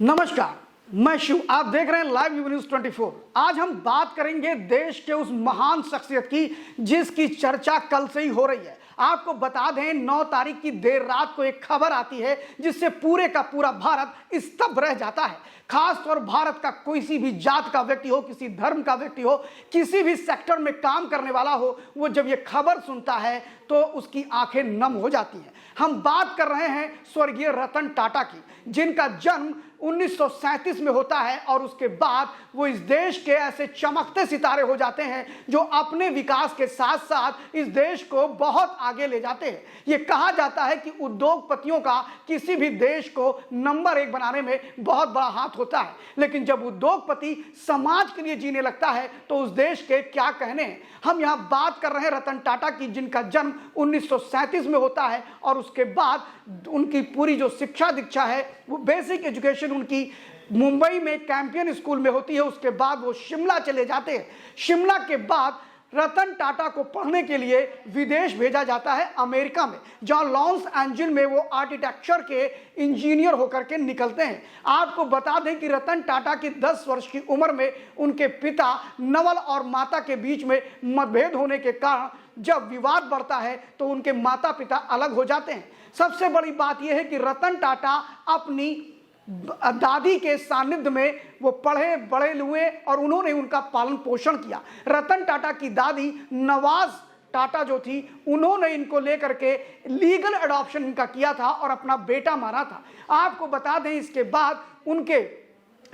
नमस्कार, मैं शिव। आप देख रहे हैं लाइव न्यूज 24। आज हम बात करेंगे देश के उस महान शख्सियत की जिसकी चर्चा कल से ही हो रही है। आपको बता दें 9 तारीख की देर रात को एक खबर आती है जिससे पूरे का पूरा भारत स्तब्ध रह जाता है। खासतौर भारत का किसी भी जात का व्यक्ति हो, किसी धर्म का व्यक्ति हो, किसी भी सेक्टर में काम करने वाला हो, वो जब ये खबर सुनता है तो उसकी आंखें नम हो जाती हैं। हम बात कर रहे हैं स्वर्गीय रतन टाटा की, जिनका जन्म 1937 में होता है और उसके बाद वो इस देश के ऐसे चमकते सितारे हो जाते हैं जो अपने विकास के साथ साथ इस देश को बहुत आगे ले जाते हैं। ये कहा जाता है कि उद्योगपतियों का किसी भी देश को नंबर 1 बनाने में बहुत बड़ा हाथ होता है, लेकिन जब उद्योगपति समाज के लिए जीने लगता है तो उस देश के क्या कहने हैं। हम यहाँ बात कर रहे हैं रतन टाटा की, जिनका जन्म 1937 में होता है और उसके बाद उनकी पूरी जो शिक्षा दीक्षा है वो बेसिक एजुकेशन उनकी मुंबई में कैंपियन स्कूल में होती है। उसके बाद वो शिमला चले जाते हैं। शिमला के बाद रतन टाटा को पढ़ने के लिए विदेश भेजा जाता है, अमेरिका में, जहां लॉस एंजिल्स में वो आर्किटेक्चर के इंजीनियर होकर के निकलते हैं। आपको बता दें कि रतन टाटा की 10 वर्ष की उम्र में उनके पिता नवल और माता के बीच में मतभेद होने के कारण जब विवाद बढ़ता है तो उनके माता पिता अलग हो जाते हैं। सबसे बड़ी बात यह है कि रतन टाटा अपनी दादी के सानिध्य में वो पढ़े बड़े हुए और उन्होंने उनका पालन पोषण किया। रतन टाटा की दादी नवाज टाटा जो थी, उन्होंने इनको लेकर के लीगल एडॉप्शन इनका किया था और अपना बेटा माना था। आपको बता दें इसके बाद उनके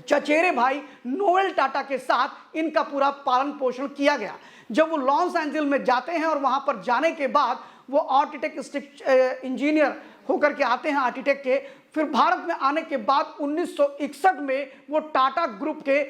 चचेरे भाई नोएल टाटा के साथ इनका पूरा पालन पोषण किया गया। जब वो लॉस एंजिल्स में जाते हैं और वहां पर जाने के बाद वो आर्किटेक्ट इंजीनियर होकर के आते हैं, आर्किटेक्ट के। फिर भारत में आने के बाद 1961 में वो टाटा ग्रुप के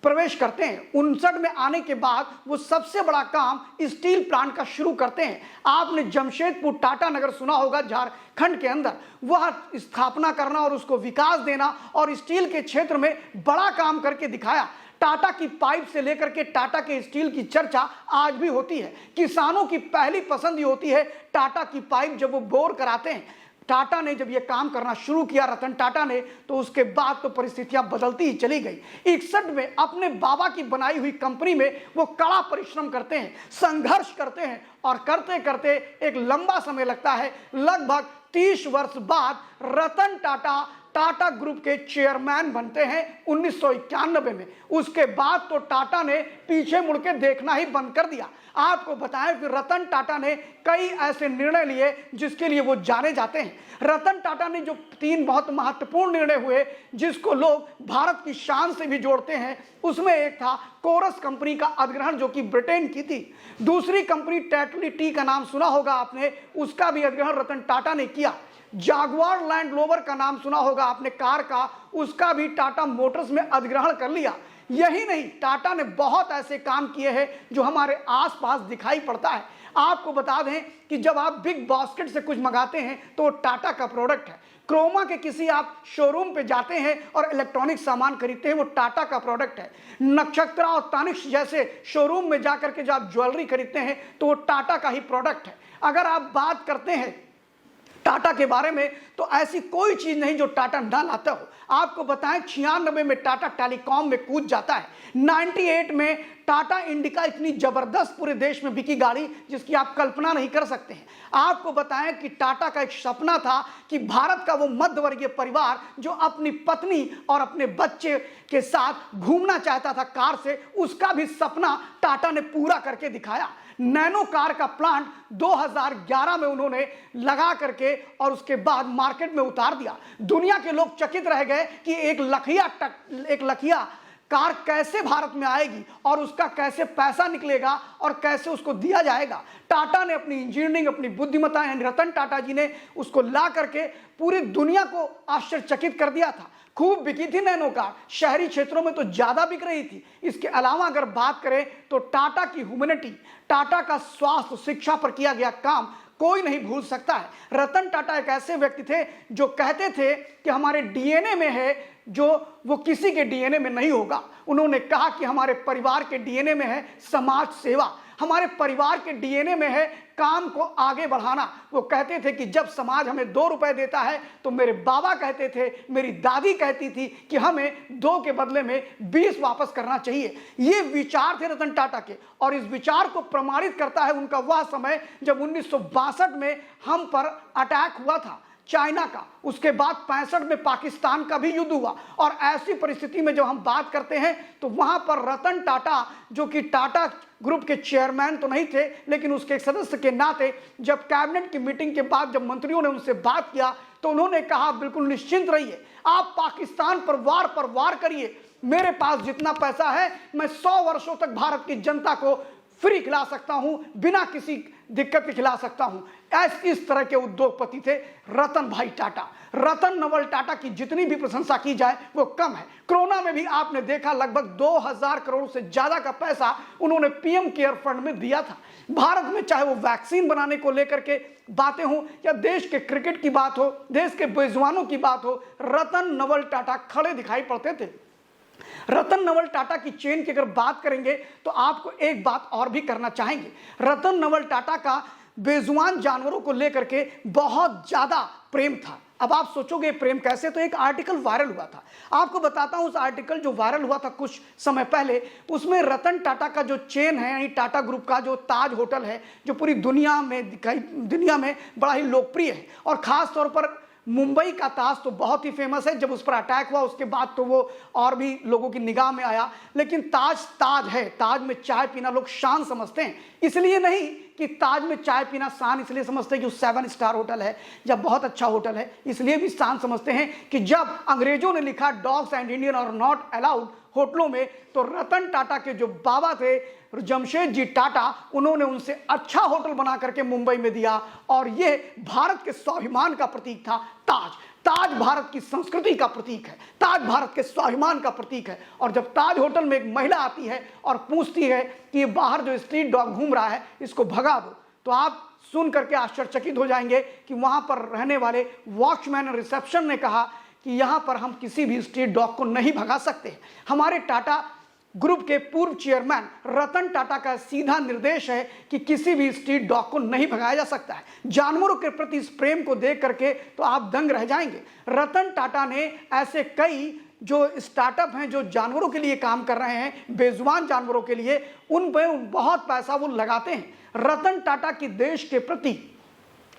प्रवेश करते हैं। 59 में आने के बाद वो सबसे बड़ा काम स्टील प्लांट का शुरू करते हैं। आपने जमशेदपुर टाटा नगर सुना होगा, झारखंड के अंदर, वह स्थापना करना और उसको विकास देना और स्टील के क्षेत्र में बड़ा काम करके दिखाया। टाटा की पाइप से लेकर के टाटा के स्टील की चर्चा आज भी होती है। किसानों की पहली पसंद ये होती है टाटा की पाइप जब वो बोर कराते हैं। टाटा ने जब ये काम करना शुरू किया, रतन टाटा ने, तो उसके बाद तो परिस्थितियां बदलती ही चली गई। 61 में अपने बाबा की बनाई हुई कंपनी में वो कड़ा परिश्रम करते हैं, संघर्ष करते हैं और करते करते एक लंबा समय लगता है। लगभग 30 वर्ष बाद रतन टाटा टाटा ग्रुप के चेयरमैन बनते हैं 1991 में। उसके बाद तो टाटा ने पीछे मुड़ के देखना ही बंद कर दिया। आपको बताएं कि रतन टाटा ने कई ऐसे निर्णय लिए जिसके लिए वो जाने जाते हैं। रतन टाटा ने जो 3 बहुत महत्वपूर्ण निर्णय हुए जिसको लोग भारत की शान से भी जोड़ते हैं, उसमें एक था कोरस कंपनी का अधिग्रहण जो कि ब्रिटेन की थी। दूसरी कंपनी टेटली टी का नाम सुना होगा आपने, उसका भी अधिग्रहण रतन टाटा ने किया। जागुआर लैंड रोवर का नाम सुना होगा आपने, कार का, उसका भी टाटा मोटर्स में अधिग्रहण कर लिया। यही नहीं, टाटा ने बहुत ऐसे काम किए हैं जो हमारे आसपास दिखाई पड़ता है। आपको बता दें कि जब आप बिग बास्केट से कुछ मंगाते हैं तो टाटा का प्रोडक्ट है। क्रोमा के किसी आप शोरूम पे जाते हैं और इलेक्ट्रॉनिक सामान खरीदते हैं, वो टाटा का प्रोडक्ट है। नक्षत्रा और तनिष्क जैसे शोरूम में जाकर के जब आप ज्वेलरी खरीदते हैं तो वो टाटा का ही प्रोडक्ट है। अगर आप बात करते हैं टाटा के बारे में तो ऐसी कोई चीज नहीं जो टाटा ना लाता हो। आपको बताएं 96 में टाटा टेलीकॉम में कूद जाता है। 98 में टाटा इंडिका इतनी जबरदस्त पूरे देश में बिकी गाड़ी जिसकी आप कल्पना नहीं कर सकते हैं। आपको बताएं कि टाटा का एक सपना था कि भारत का वो मध्यवर्गीय परिवार जो अपनी पत्नी और अपने बच्चे के साथ घूमना चाहता था कार से, उसका भी सपना टाटा ने पूरा करके दिखाया। नैनो कार का प्लांट 2011 में उन्होंने लगा करके और उसके बाद मार्केट में उतार दिया। दुनिया के लोग चकित रह गए कि एक लखिया कार कैसे भारत में आएगी और उसका कैसे पैसा निकलेगा और कैसे उसको दिया जाएगा। टाटा ने अपनी इंजीनियरिंग, अपनी बुद्धिमत्ता, यानी रतन टाटा जी ने उसको ला करके पूरी दुनिया को आश्चर्यचकित कर दिया था। खूब बिकी थी नैनो कार, शहरी क्षेत्रों में तो ज्यादा बिक रही थी। इसके अलावा अगर बात करें तो टाटा की ह्यूमैनिटी, टाटा का स्वास्थ्य, शिक्षा पर किया गया काम कोई नहीं भूल सकता है। रतन टाटा एक ऐसे व्यक्ति थे जो कहते थे कि हमारे डीएनए में है जो वो किसी के डीएनए में नहीं होगा। उन्होंने कहा कि हमारे परिवार के डीएनए में है समाज सेवा। हमारे परिवार के डीएनए में है काम को आगे बढ़ाना। वो कहते थे कि जब समाज हमें 2 रुपए देता है तो मेरे बाबा कहते थे, मेरी दादी कहती थी कि हमें 2 के बदले में 20 वापस करना चाहिए। ये विचार थे रतन टाटा के, और इस विचार को प्रमाणित करता है उनका वह समय जब 1962 में हम पर अटैक हुआ था चाइना का। उसके बाद 65 में पाकिस्तान का भी युद्ध हुआ, और ऐसी परिस्थिति में जब हम बात करते हैं तो वहां पर रतन टाटा, जो कि टाटा ग्रुप के चेयरमैन तो नहीं थे लेकिन उसके एक सदस्य के नाते, जब कैबिनेट की मीटिंग के बाद जब मंत्रियों ने उनसे बात किया तो उन्होंने कहा बिल्कुल निश्चिंत रहिए, आप पाकिस्तान पर वार करिए, मेरे पास जितना पैसा है मैं 100 वर्षों तक भारत की जनता को फ्री खिला सकता हूं, बिना किसी दिक्कत के खिला सकता हूं। इस तरह के उद्योगपति थे रतन भाई टाटा। रतन नवल टाटा की जितनी भी प्रशंसा की जाए वो कम है। कोरोना में भी आपने देखा लगभग 2000 करोड़ से ज्यादा का पैसा उन्होंने पीएम केयर फंड में दिया था। भारत में चाहे वो वैक्सीन बनाने को लेकर के बातें हो या देश के क्रिकेट की बात हो, देश के बेजुबानों की बात हो, रतन नवल टाटा खड़े दिखाई पड़ते थे। रतन नवल टाटा की चेन की अगर बात करेंगे तो आपको एक बात और भी करना चाहेंगे। रतन नवल टाटा का बेजुबान जानवरों को लेकर के बहुत ज्यादा प्रेम था। अब आप सोचोगे प्रेम कैसे, तो एक आर्टिकल वायरल हुआ था। आपको बताता हूं, उस आर्टिकल जो वायरल हुआ था कुछ समय पहले, उसमें रतन टाटा का जो चेन है यानी टाटा ग्रुप का जो ताज होटल है, जो पूरी दुनिया में बड़ा ही लोकप्रिय है, और खास तौर पर मुंबई का ताज तो बहुत ही फेमस है। जब उस पर अटैक हुआ उसके बाद तो वो और भी लोगों की निगाह में आया, लेकिन ताज है। ताज में चाय पीना लोग शान समझते हैं, इसलिए नहीं कि ताज में चाय पीना शान इसलिए समझते हैं कि 7 स्टार होटल है या बहुत अच्छा होटल है, इसलिए भी शान समझते हैं कि जब अंग्रेजों ने लिखा dogs and Indian are not allowed होटलों में, तो रतन टाटा के जो बाबा थे जमशेद जी टाटा, उन्होंने उनसे अच्छा होटल बना करके मुंबई में दिया, और ये भारत के स्वाभिमान का प्रतीक था। ताज भारत की संस्कृति का प्रतीक है, ताज भारत के स्वाभिमान का प्रतीक है। और जब ताज होटल में एक महिला आती है और पूछती है कि ये बाहर जो स्ट्रीट डॉग घूम रहा है इसको भगा दो, तो आप सुन करके आश्चर्यचकित हो जाएंगे कि वहां पर रहने वाले वॉचमैन रिसेप्शन ने कहा कि यहां पर हम किसी भी स्ट्रीट डॉग को नहीं भगा सकते। हमारे टाटा ग्रुप के पूर्व चेयरमैन रतन टाटा का सीधा निर्देश है कि किसी भी स्ट्रीट डॉग को नहीं भगाया जा सकता है। जानवरों के प्रति इस प्रेम को देख करके तो आप दंग रह जाएंगे। रतन टाटा ने ऐसे कई जो स्टार्टअप हैं जो जानवरों के लिए काम कर रहे हैं, बेजुबान जानवरों के लिए, उन पर बहुत पैसा वो लगाते हैं। रतन टाटा की देश के प्रति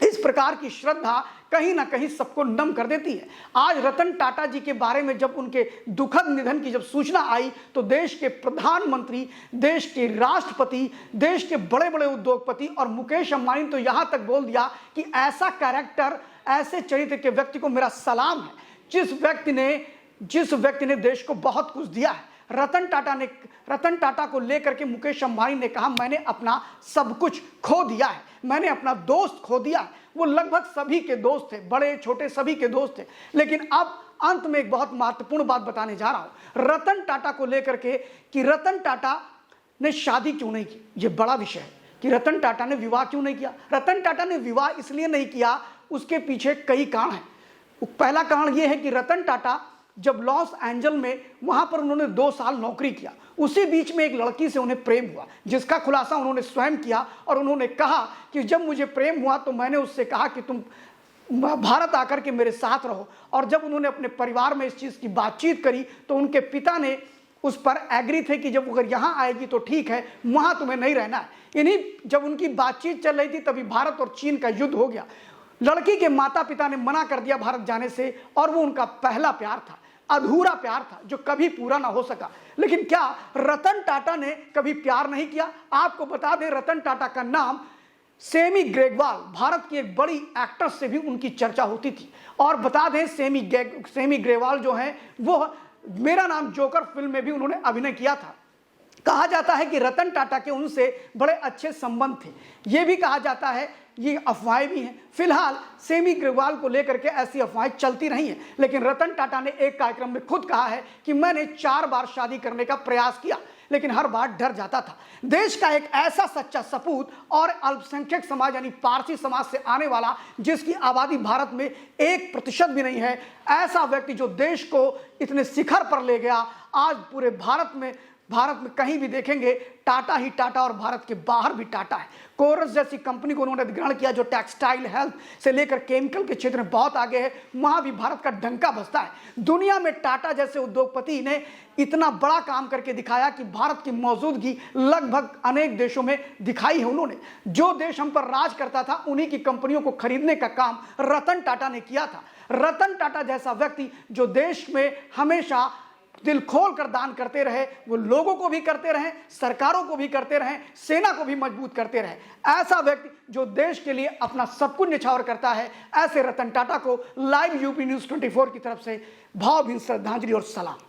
इस प्रकार की श्रद्धा कहीं ना कहीं सबको नम कर देती है। आज रतन टाटा जी के बारे में जब उनके दुखद निधन की जब सूचना आई तो देश के प्रधानमंत्री, देश के राष्ट्रपति, देश के बड़े बड़े उद्योगपति और मुकेश अंबानी तो यहां तक बोल दिया कि ऐसा कैरेक्टर, ऐसे चरित्र के व्यक्ति को मेरा सलाम है, जिस व्यक्ति ने देश को बहुत कुछ दिया है। रतन टाटा को लेकर के मुकेश अंबानी ने कहा मैंने अपना सब कुछ खो दिया है, मैंने अपना दोस्त खो दिया है। वो लगभग सभी के दोस्त थे, बड़े छोटे सभी के दोस्त थे। लेकिन अब अंत में एक बहुत महत्वपूर्ण बात बताने जा रहा हूं रतन टाटा को लेकर के, कि रतन टाटा ने शादी क्यों नहीं की। ये बड़ा विषय है कि रतन टाटा ने विवाह क्यों नहीं किया। रतन टाटा ने विवाह इसलिए नहीं किया, उसके पीछे कई कारण हैं। पहला कारण यह है कि रतन टाटा जब लॉस एंजल में वहां पर उन्होंने 2 साल नौकरी किया, उसी बीच में एक लड़की से उन्हें प्रेम हुआ, जिसका खुलासा उन्होंने स्वयं किया। और उन्होंने कहा कि जब मुझे प्रेम हुआ तो मैंने उससे कहा कि तुम भारत आकर के मेरे साथ रहो। और जब उन्होंने अपने परिवार में इस चीज़ की बातचीत करी तो उनके पिता ने उस पर एग्री थे कि जब अगर यहाँ आएगी तो ठीक है, वहाँ तुम्हें नहीं रहना है। जब उनकी बातचीत चल रही थी तभी भारत और चीन का युद्ध हो गया। लड़की के माता पिता ने मना कर दिया भारत जाने से, और वो उनका पहला प्यार था, अधूरा प्यार था जो कभी पूरा ना हो सका। लेकिन क्या रतन टाटा ने कभी प्यार नहीं किया? आपको बता दें रतन टाटा का नाम सेमी ग्रेगवाल, भारत की एक बड़ी एक्ट्रेस से भी उनकी चर्चा होती थी। और बता दें सेमी ग्रेगवाल जो है वो मेरा नाम जोकर फिल्म में भी उन्होंने अभिनय किया था। कहा जाता है कि रतन टाटा के उनसे बड़े अच्छे संबंध थे। यह भी कहा जाता है, ये अफवाहें भी हैं, फिलहाल सेमी ग्रेगवाल को लेकर के ऐसी अफवाहें चलती रही हैं। लेकिन रतन टाटा ने एक कार्यक्रम में खुद कहा है कि मैंने 4 बार शादी करने का प्रयास किया, लेकिन हर बार डर जाता था। देश का एक ऐसा सच्चा सपूत और अल्पसंख्यक समाज यानी पारसी समाज से आने वाला, जिसकी आबादी भारत में 1% भी नहीं है, ऐसा व्यक्ति जो देश को इतने शिखर पर ले गया, आज पूरे भारत में भारत में कहीं भी देखेंगे टाटा ही टाटा और भारत के बाहर भी टाटा है। कोरस जैसी कंपनी को उन्होंने अधिग्रहण किया जो टेक्सटाइल, हेल्थ से लेकर केमिकल के क्षेत्र में बहुत आगे है, वहां भी भारत का डंका बजता है। दुनिया में टाटा जैसे उद्योगपति ने इतना बड़ा काम करके दिखाया कि भारत की मौजूदगी लगभग अनेक देशों में दिखाई है। उन्होंने जो देश हम पर राज करता था उन्हीं की कंपनियों को खरीदने का काम रतन टाटा ने किया था। रतन टाटा जैसा व्यक्ति जो देश में हमेशा दिल खोल कर दान करते रहे, वो लोगों को भी करते रहे, सरकारों को भी करते रहे, सेना को भी मजबूत करते रहे। ऐसा व्यक्ति जो देश के लिए अपना सब कुछ न्यौछावर करता है, ऐसे रतन टाटा को लाइव यूपी न्यूज़ 24 की तरफ से भावभीनी श्रद्धांजलि और सलाम।